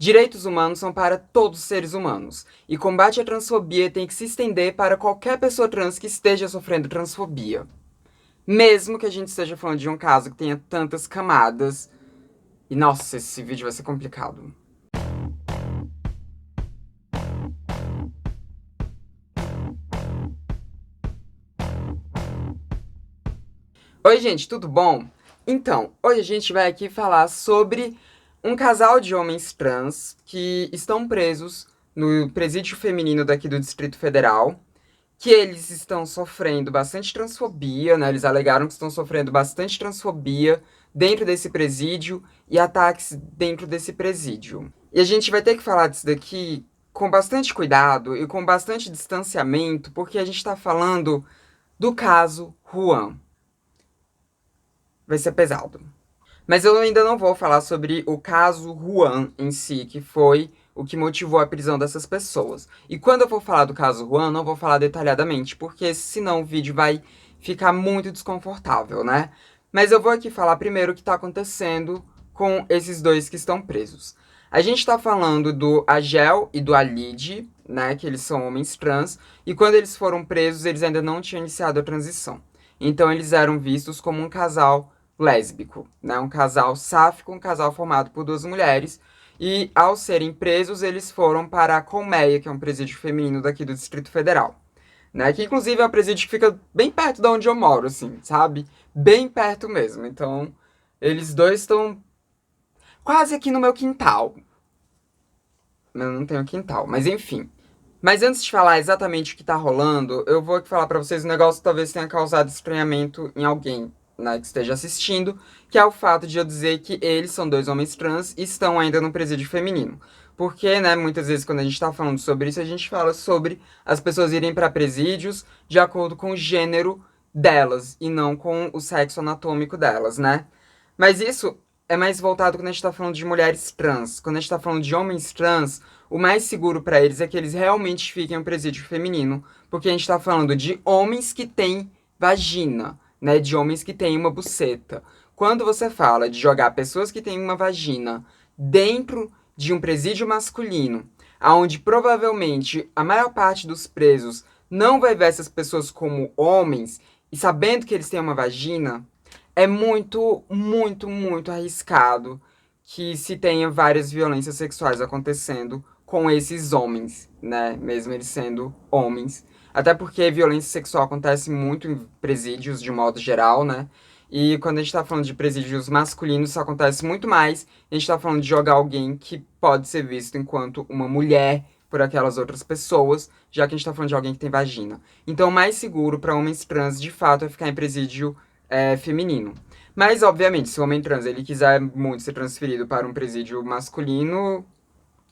Direitos humanos são para todos os seres humanos, e combate à transfobia tem que se estender para qualquer pessoa trans que esteja sofrendo transfobia. Mesmo que a gente esteja falando de um caso que tenha tantas camadas. E nossa, esse vídeo vai ser complicado. Oi, gente, tudo bom? Então, hoje a gente vai aqui falar sobre um casal de homens trans que estão presos no presídio feminino daqui do Distrito Federal, que eles estão sofrendo bastante transfobia, né? Eles alegaram que estão sofrendo bastante transfobia dentro desse presídio e ataques dentro desse presídio. E a gente vai ter que falar disso daqui com bastante cuidado e com bastante distanciamento, porque a gente está falando do caso Juan. Vai ser pesado. Mas eu ainda não vou falar sobre o caso Juan em si, que foi o que motivou a prisão dessas pessoas. E quando eu for falar do caso Juan, não vou falar detalhadamente, porque senão o vídeo vai ficar muito desconfortável, né? Mas eu vou aqui falar primeiro o que está acontecendo com esses dois que estão presos. A gente está falando do Agel e do Alid, né? Que eles são homens trans, e quando eles foram presos, eles ainda não tinham iniciado a transição. Então eles eram vistos como um casal lésbico, né? Um casal sáfico, um casal formado por duas mulheres. E ao serem presos, eles foram para a Colmeia, que é um presídio feminino daqui do Distrito Federal, né? Que inclusive é um presídio que fica bem perto de onde eu moro, assim, sabe? Bem perto mesmo. Então, eles dois estão quase aqui no meu quintal. Eu não tenho quintal, mas enfim. Mas antes de falar exatamente o que tá rolando, eu vou aqui falar pra vocês um negócio que talvez tenha causado estranhamento em alguém, né, que esteja assistindo, que é o fato de eu dizer que eles são dois homens trans e estão ainda no presídio feminino. Porque, né, muitas vezes quando a gente tá falando sobre isso, a gente fala sobre as pessoas irem pra presídios de acordo com o gênero delas e não com o sexo anatômico delas, né? Mas isso é mais voltado quando a gente tá falando de mulheres trans. Quando a gente tá falando de homens trans, o mais seguro pra eles é que eles realmente fiquem no presídio feminino, porque a gente tá falando de homens que têm vagina, né, de homens que têm uma buceta. Quando você fala de jogar pessoas que têm uma vagina dentro de um presídio masculino, aonde provavelmente a maior parte dos presos não vai ver essas pessoas como homens, e sabendo que eles têm uma vagina, é muito, muito, muito arriscado que se tenha várias violências sexuais acontecendo com esses homens, né? Mesmo eles sendo homens. Até porque violência sexual acontece muito em presídios de modo geral, né? E quando a gente tá falando de presídios masculinos, isso acontece muito mais. A gente tá falando de jogar alguém que pode ser visto enquanto uma mulher por aquelas outras pessoas, já que a gente tá falando de alguém que tem vagina. Então, o mais seguro para homens trans, de fato, é ficar em presídio feminino. Mas, obviamente, se o homem trans ele quiser muito ser transferido para um presídio masculino,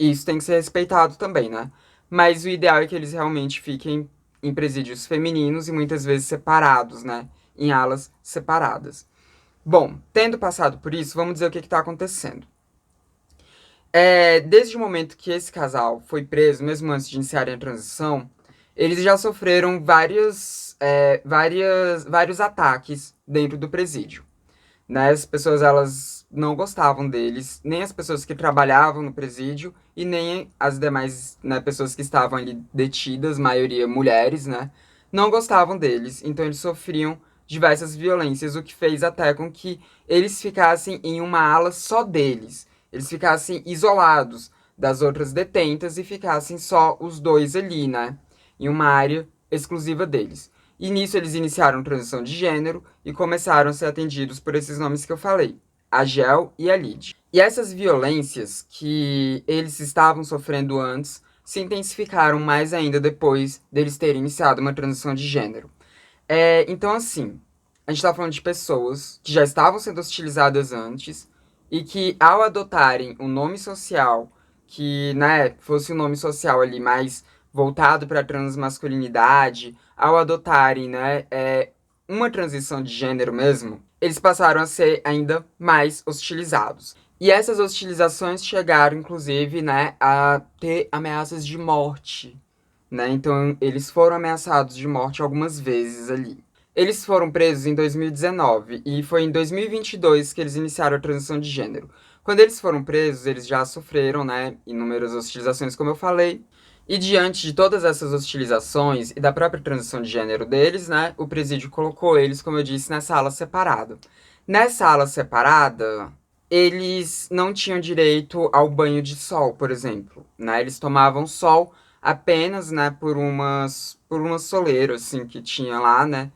isso tem que ser respeitado também, né? Mas o ideal é que eles realmente fiquem em presídios femininos e muitas vezes separados, né? Em alas separadas. Bom, tendo passado por isso, vamos dizer o que está acontecendo. Desde o momento que esse casal foi preso, mesmo antes de iniciarem a transição, eles já sofreram vários ataques dentro do presídio, né? As pessoas, elas não gostavam deles, nem as pessoas que trabalhavam no presídio e nem as demais, né, pessoas que estavam ali detidas, maioria mulheres, né? Não gostavam deles, então eles sofriam diversas violências, o que fez até com que eles ficassem em uma ala só deles. Eles ficassem isolados das outras detentas e ficassem só os dois ali, né? Em uma área exclusiva deles. E nisso eles iniciaram transição de gênero e começaram a ser atendidos por esses nomes que eu falei, a Gel e a Lid. E essas violências que eles estavam sofrendo antes se intensificaram mais ainda depois deles terem iniciado uma transição de gênero. Então, assim, a gente tá falando de pessoas que já estavam sendo hostilizadas antes e que, ao adotarem um nome social que, né, fosse um nome social ali mais voltado para a transmasculinidade, ao adotarem, né, uma transição de gênero mesmo, eles passaram a ser ainda mais hostilizados. E essas hostilizações chegaram, inclusive, né, a ter ameaças de morte, né? Então, eles foram ameaçados de morte algumas vezes ali. Eles foram presos em 2019 e foi em 2022 que eles iniciaram a transição de gênero. Quando eles foram presos, eles já sofreram, né, inúmeras hostilizações, como eu falei. E diante de todas essas hostilizações e da própria transição de gênero deles, né, o presídio colocou eles, como eu disse, nessa ala separada. Nessa ala separada, eles não tinham direito ao banho de sol, por exemplo, né? Eles tomavam sol apenas, né, por umas soleiras, assim, que tinha lá, né,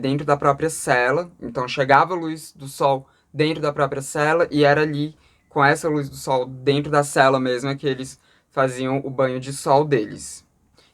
dentro da própria cela. Então chegava a luz do sol dentro da própria cela e era ali, com essa luz do sol dentro da cela mesmo, que eles faziam o banho de sol deles.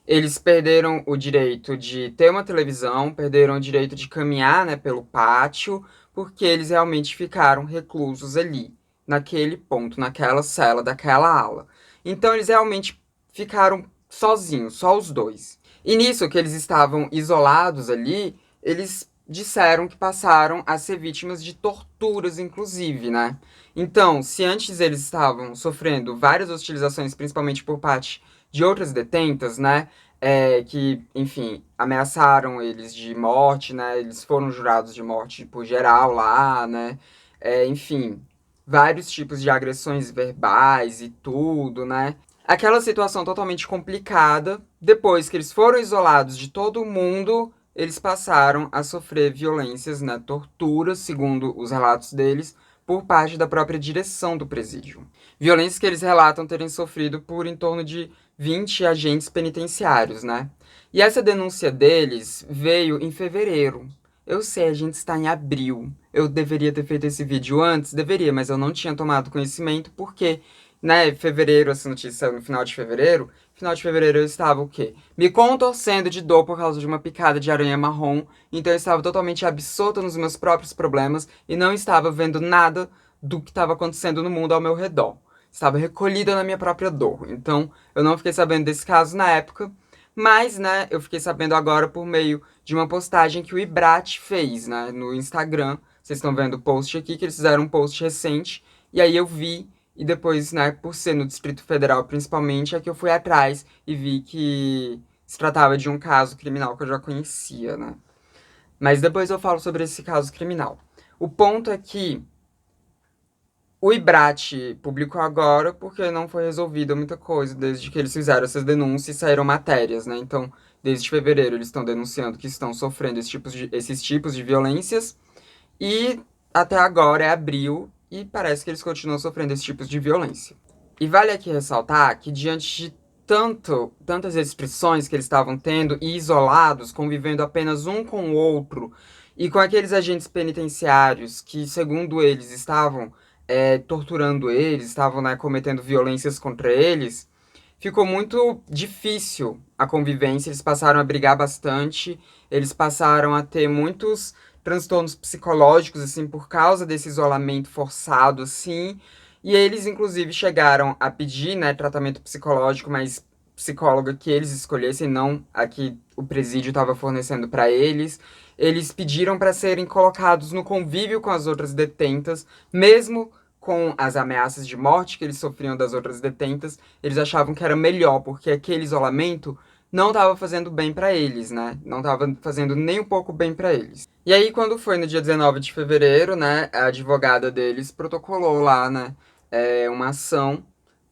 Eles perderam o direito de ter uma televisão, perderam o direito de caminhar, né, pelo pátio, porque eles realmente ficaram reclusos ali, naquele ponto, naquela cela, daquela ala. Então eles realmente ficaram sozinhos, só os dois. E nisso que eles estavam isolados ali, eles disseram que passaram a ser vítimas de torturas, inclusive, né? Então, se antes eles estavam sofrendo várias hostilizações, principalmente por parte de outras detentas, né? Que, enfim, ameaçaram eles de morte, né? Eles foram jurados de morte por geral lá, né? Enfim, vários tipos de agressões verbais e tudo, né? Aquela situação totalmente complicada. Depois que eles foram isolados de todo mundo, eles passaram a sofrer violências, né? Torturas, segundo os relatos deles, por parte da própria direção do presídio. Violências que eles relatam terem sofrido por em torno de 20 agentes penitenciários, né? E essa denúncia deles veio em fevereiro. Eu sei, a gente está em abril. Eu deveria ter feito esse vídeo antes? Deveria, mas eu não tinha tomado conhecimento porque, né, fevereiro, essa notícia saiu no final de fevereiro. Final de fevereiro eu estava o quê? Me contorcendo de dor por causa de uma picada de aranha marrom. Então eu estava totalmente absorta nos meus próprios problemas e não estava vendo nada do que estava acontecendo no mundo ao meu redor. Estava recolhida na minha própria dor. Então eu não fiquei sabendo desse caso na época, mas, né, eu fiquei sabendo agora por meio de uma postagem que o Ibrat fez, né, no Instagram. Vocês estão vendo o post aqui, que eles fizeram um post recente, e aí eu vi, e depois, né, por ser no Distrito Federal principalmente, é que eu fui atrás e vi que se tratava de um caso criminal que eu já conhecia, né. Mas depois eu falo sobre esse caso criminal. O ponto é que o Ibrat publicou agora porque não foi resolvida muita coisa desde que eles fizeram essas denúncias e saíram matérias, né? Então, desde fevereiro eles estão denunciando que estão sofrendo esses tipos de violências e até agora é abril e parece que eles continuam sofrendo esses tipos de violência. E vale aqui ressaltar que diante de tantas restrições que eles estavam tendo e isolados, convivendo apenas um com o outro, e com aqueles agentes penitenciários que, segundo eles, estavam torturando eles, estavam, né, cometendo violências contra eles, ficou muito difícil a convivência. Eles passaram a brigar bastante, eles passaram a ter muitos transtornos psicológicos, assim, por causa desse isolamento forçado, assim. E eles, inclusive, chegaram a pedir, né, tratamento psicológico, mas psicóloga que eles escolhessem, não a que o presídio estava fornecendo para eles. Eles pediram para serem colocados no convívio com as outras detentas, mesmo com as ameaças de morte que eles sofriam das outras detentas. Eles achavam que era melhor, porque aquele isolamento não estava fazendo bem para eles, né? Não estava fazendo nem um pouco bem para eles. E aí, quando foi no dia 19 de fevereiro, né, a advogada deles protocolou lá, né, uma ação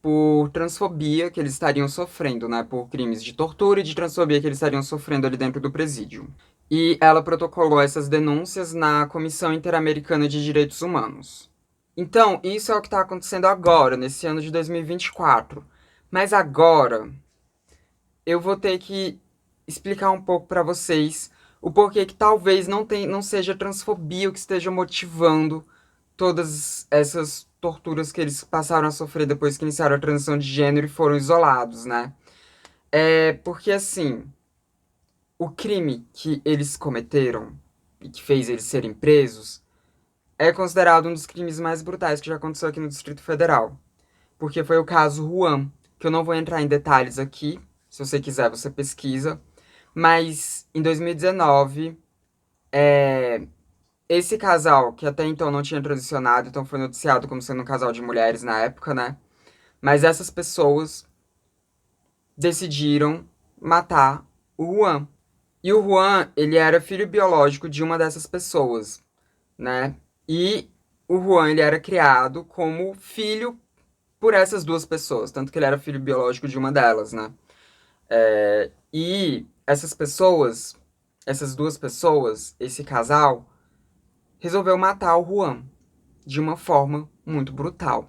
por transfobia que eles estariam sofrendo, né, por crimes de tortura e de transfobia que eles estariam sofrendo ali dentro do presídio. E ela protocolou essas denúncias na Comissão Interamericana de Direitos Humanos. Então, isso é o que está acontecendo agora, nesse ano de 2024. Mas agora, eu vou ter que explicar um pouco para vocês o porquê que talvez não seja transfobia o que esteja motivando todas essas torturas que eles passaram a sofrer depois que iniciaram a transição de gênero e foram isolados, né? Porque, assim, o crime que eles cometeram e que fez eles serem presos é considerado um dos crimes mais brutais que já aconteceu aqui no Distrito Federal. Porque foi o caso Juan, que eu não vou entrar em detalhes aqui. Se você quiser, você pesquisa. Mas em 2019, esse casal, que até então não tinha transicionado, então foi noticiado como sendo um casal de mulheres na época, né? Mas essas pessoas decidiram matar o Juan. E o Juan, ele era filho biológico de uma dessas pessoas, né? E o Juan ele era criado como filho por essas duas pessoas, tanto que ele era filho biológico de uma delas, né? E essas duas pessoas, esse casal, resolveu matar o Juan de uma forma muito brutal.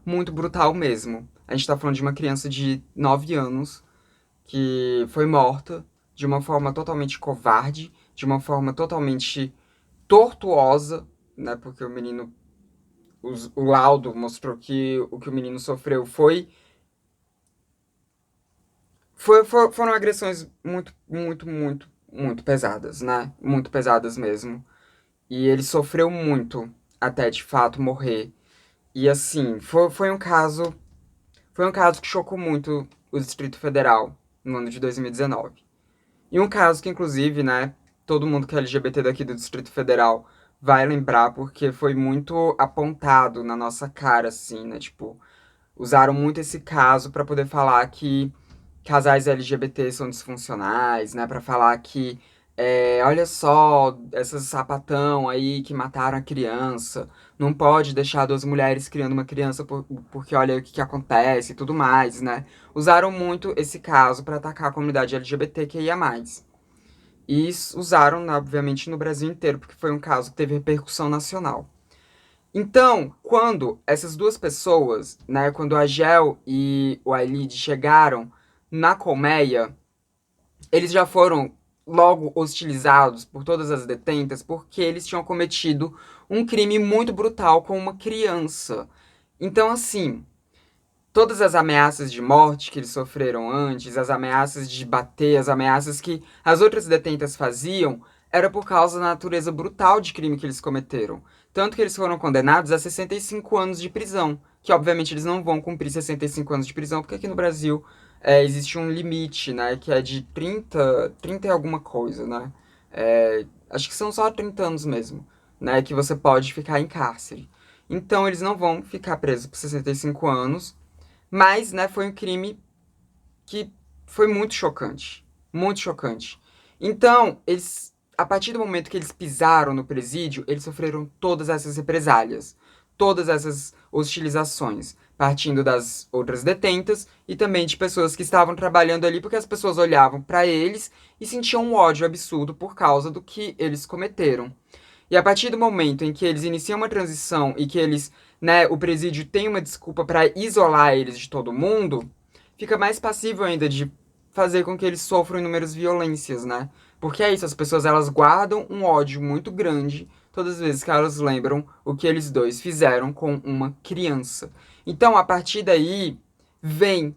Muito brutal mesmo. A gente tá falando de uma criança de 9 anos que foi morta de uma forma totalmente covarde, de uma forma totalmente tortuosa, né? Porque o laudo mostrou que o que o menino sofreu foram agressões muito, muito, muito, muito pesadas, né? Muito pesadas mesmo. E ele sofreu muito até de fato morrer. E assim, foi um caso que chocou muito o Distrito Federal no ano de 2019. E um caso que, inclusive, né, todo mundo que é LGBT daqui do Distrito Federal vai lembrar porque foi muito apontado na nossa cara, assim, né? Tipo, usaram muito esse caso pra poder falar que casais LGBT são disfuncionais, né? Pra falar que, olha só, essas sapatão aí que mataram a criança, não pode deixar duas mulheres criando uma criança porque olha o que acontece e tudo mais, né? Usaram muito esse caso pra atacar a comunidade LGBTQIA+. E usaram, né, obviamente, no Brasil inteiro, porque foi um caso que teve repercussão nacional. Então, quando essas duas pessoas, né, quando a Gel e o Ailid chegaram na colmeia, eles já foram logo hostilizados por todas as detentas porque eles tinham cometido um crime muito brutal com uma criança. Então, assim, todas as ameaças de morte que eles sofreram antes, as ameaças de bater, as ameaças que as outras detentas faziam, era por causa da natureza brutal de crime que eles cometeram. Tanto que eles foram condenados a 65 anos de prisão, que obviamente eles não vão cumprir 65 anos de prisão, porque aqui no Brasil existe um limite, né, que é de 30 e alguma coisa, né? Acho que são só 30 anos mesmo, né, que você pode ficar em cárcere. Então eles não vão ficar presos por 65 anos, mas, né, foi um crime que foi muito chocante. Muito chocante. Então, a partir do momento que eles pisaram no presídio, eles sofreram todas essas represálias, todas essas hostilizações, partindo das outras detentas e também de pessoas que estavam trabalhando ali, porque as pessoas olhavam para eles e sentiam um ódio absurdo por causa do que eles cometeram. E a partir do momento em que eles iniciam uma transição e que eles, né, o presídio tem uma desculpa para isolar eles de todo mundo, fica mais passível ainda de fazer com que eles sofram inúmeras violências, né? Porque é isso, as pessoas elas guardam um ódio muito grande todas as vezes que elas lembram o que eles dois fizeram com uma criança. Então, a partir daí, vem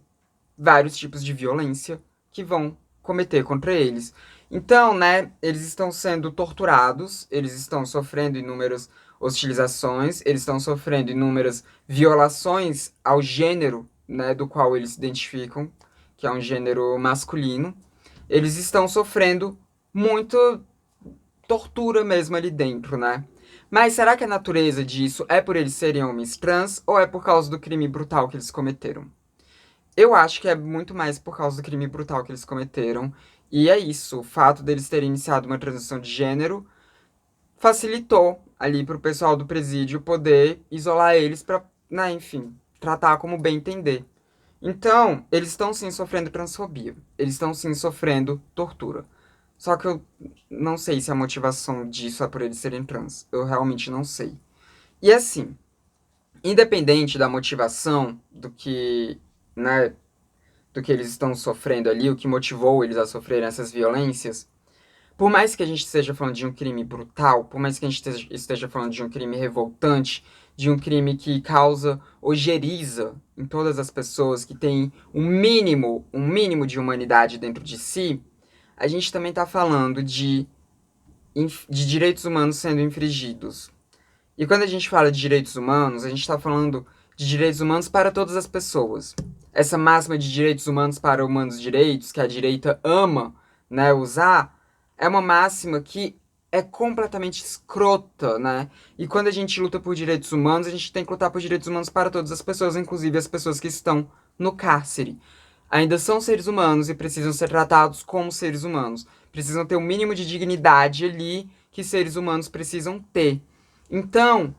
vários tipos de violência que vão cometer contra eles. Então, né, eles estão sendo torturados, eles estão sofrendo inúmeras hostilizações, eles estão sofrendo inúmeras violações ao gênero, né, do qual eles se identificam, que é um gênero masculino. Eles estão sofrendo muito tortura mesmo ali dentro, né? Mas será que a natureza disso é por eles serem homens trans ou é por causa do crime brutal que eles cometeram? Eu acho que é muito mais por causa do crime brutal que eles cometeram. E é isso, o fato deles terem iniciado uma transição de gênero facilitou ali pro pessoal do presídio poder isolar eles pra, né, enfim, tratar como bem entender. Então, eles estão sim sofrendo transfobia. Eles estão sim sofrendo tortura. Só que eu não sei se a motivação disso é por eles serem trans. Eu realmente não sei. E assim, independente da motivação do que, né, do que eles estão sofrendo ali, o que motivou eles a sofrerem essas violências, por mais que a gente esteja falando de um crime brutal, por mais que a gente esteja falando de um crime revoltante, de um crime que causa ojeriza em todas as pessoas que têm um mínimo de humanidade dentro de si, a gente também está falando de direitos humanos sendo infringidos. E quando a gente fala de direitos humanos, a gente está falando de direitos humanos para todas as pessoas. Essa máxima de direitos humanos para humanos direitos, que a direita ama, né, usar, é uma máxima que é completamente escrota, né? E quando a gente luta por direitos humanos, a gente tem que lutar por direitos humanos para todas as pessoas, inclusive as pessoas que estão no cárcere. Ainda são seres humanos e precisam ser tratados como seres humanos. Precisam ter o mínimo de dignidade ali que seres humanos precisam ter. Então,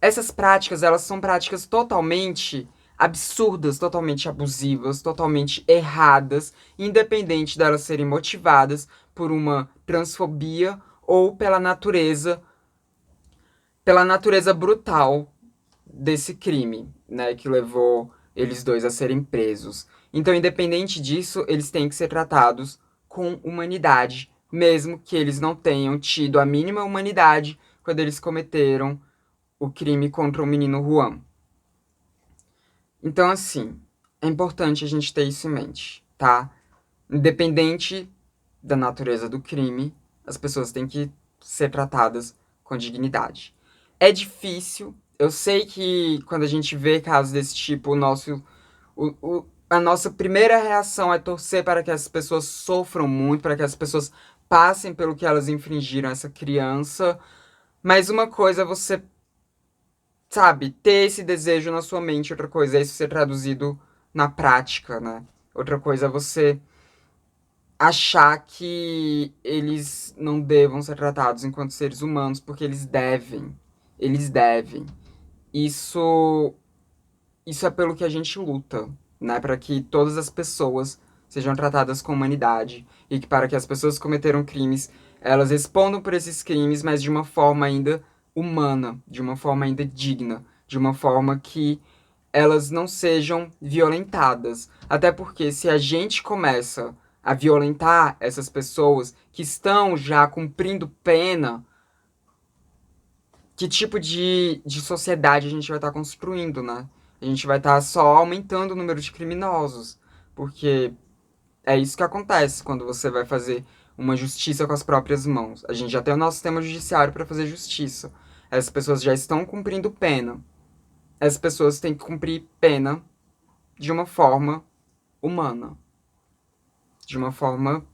Essas práticas, elas são práticas totalmente absurdas, totalmente abusivas, totalmente erradas, independente delas serem motivadas por uma transfobia ou pela natureza brutal desse crime, né, que levou eles dois a serem presos. Então, independente disso, eles têm que ser tratados com humanidade, mesmo que eles não tenham tido a mínima humanidade quando eles cometeram o crime contra o menino Juan. Então, assim, é importante a gente ter isso em mente, tá? Independente da natureza do crime, as pessoas têm que ser tratadas com dignidade. É difícil, eu sei que quando a gente vê casos desse tipo, a nossa primeira reação é torcer para que as pessoas sofram muito, para que as pessoas passem pelo que elas infringiram a essa criança. Mas uma coisa é você, sabe, ter esse desejo na sua mente, outra coisa é isso ser traduzido na prática, né? Outra coisa é você achar que eles não devam ser tratados enquanto seres humanos, porque eles devem. Eles devem. Isso, isso é pelo que a gente luta, né? Para que todas as pessoas sejam tratadas com humanidade e que para que as pessoas que cometeram crimes, elas respondam por esses crimes, mas de uma forma ainda humana, de uma forma ainda digna, de uma forma que elas não sejam violentadas. Até porque se a gente começa a violentar essas pessoas que estão já cumprindo pena, que tipo de sociedade a gente vai estar construindo, né? A gente vai estar só aumentando o número de criminosos. Porque é isso que acontece quando você vai fazer uma justiça com as próprias mãos. A gente já tem o nosso sistema judiciário para fazer justiça. As pessoas já estão cumprindo pena. As pessoas têm que cumprir pena de uma forma humana, de uma forma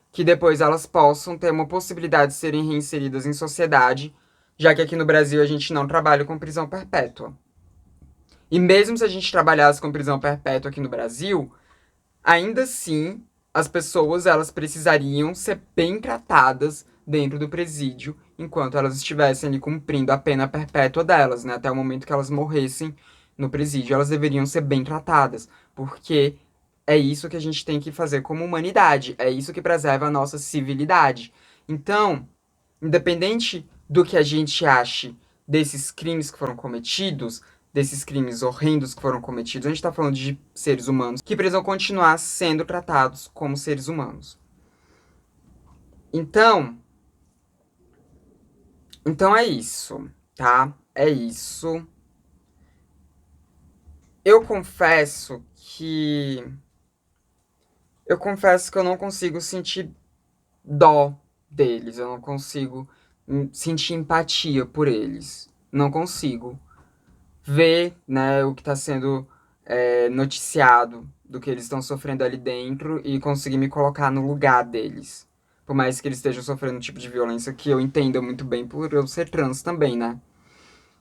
que depois elas possam ter uma possibilidade de serem reinseridas em sociedade, já que aqui no Brasil a gente não trabalha com prisão perpétua. E mesmo se a gente trabalhasse com prisão perpétua aqui no Brasil, ainda assim as pessoas elas precisariam ser bem tratadas dentro do presídio enquanto elas estivessem ali cumprindo a pena perpétua delas, né? Até o momento que elas morressem no presídio, elas deveriam ser bem tratadas, porque é isso que a gente tem que fazer como humanidade, é isso que preserva a nossa civilidade. Então, independente do que a gente ache desses crimes que foram cometidos, desses crimes horrendos que foram cometidos, a gente está falando de seres humanos que precisam continuar sendo tratados como seres humanos. Então, então é isso, tá? É isso. Eu confesso que eu não consigo sentir dó deles, eu não consigo sentir empatia por eles. Não consigo ver, né, o que está sendo noticiado do que eles estão sofrendo ali dentro e conseguir me colocar no lugar deles. Por mais que eles estejam sofrendo um tipo de violência que eu entenda muito bem por eu ser trans também, né?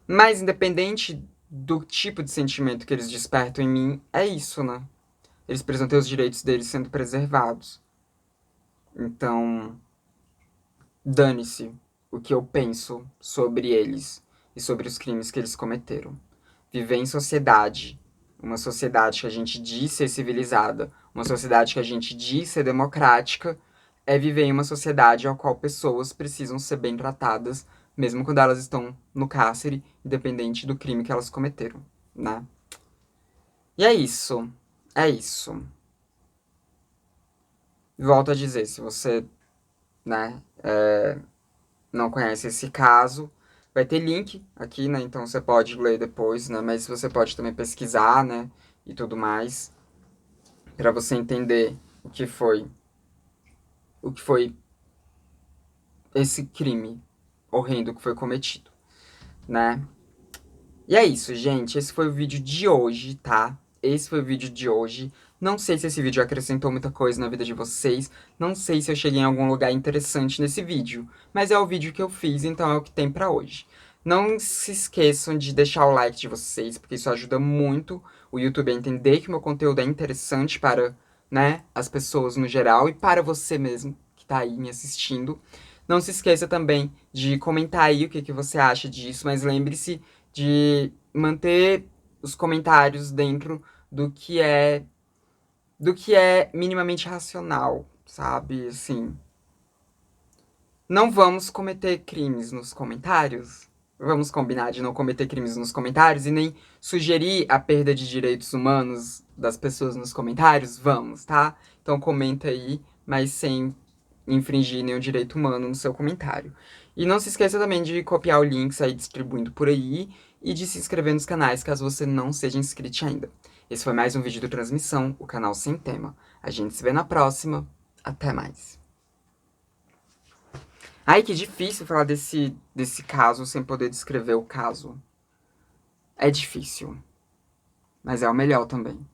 Mas independente do tipo de sentimento que eles despertam em mim, é isso, né? Eles precisam ter os direitos deles sendo preservados. Então, dane-se o que eu penso sobre eles e sobre os crimes que eles cometeram. Viver em sociedade, uma sociedade que a gente diz ser civilizada, uma sociedade que a gente diz ser democrática, é viver em uma sociedade a qual pessoas precisam ser bem tratadas, mesmo quando elas estão no cárcere, independente do crime que elas cometeram, né? E é isso. É isso. Volto a dizer, se você, né, não conhece esse caso, vai ter link aqui, né? Então você pode ler depois, né? Mas você pode também pesquisar, né? E tudo mais, para você entender o que foi esse crime horrendo que foi cometido, né? E é isso, gente. Esse foi o vídeo de hoje, tá? Esse foi o vídeo de hoje. Não sei se esse vídeo acrescentou muita coisa na vida de vocês. Não sei se eu cheguei em algum lugar interessante nesse vídeo. Mas é o vídeo que eu fiz, então é o que tem pra hoje. Não se esqueçam de deixar o like de vocês, porque isso ajuda muito o YouTube a entender que o meu conteúdo é interessante para, né, as pessoas no geral e para você mesmo que tá aí me assistindo. Não se esqueça também de comentar aí o que você acha disso, mas lembre-se de manter os comentários dentro do que é minimamente racional, sabe? Assim, não vamos cometer crimes nos comentários. Vamos combinar de não cometer crimes nos comentários e nem sugerir a perda de direitos humanos das pessoas nos comentários? Vamos, tá? Então comenta aí, mas sem infringir nenhum direito humano no seu comentário. E não se esqueça também de copiar o link, sair distribuindo por aí e de se inscrever nos canais caso você não seja inscrito ainda. Esse foi mais um vídeo do Transmissão, o canal sem tema. A gente se vê na próxima. Até mais. Ai, que difícil falar desse caso sem poder descrever o caso. É difícil, mas é o melhor também.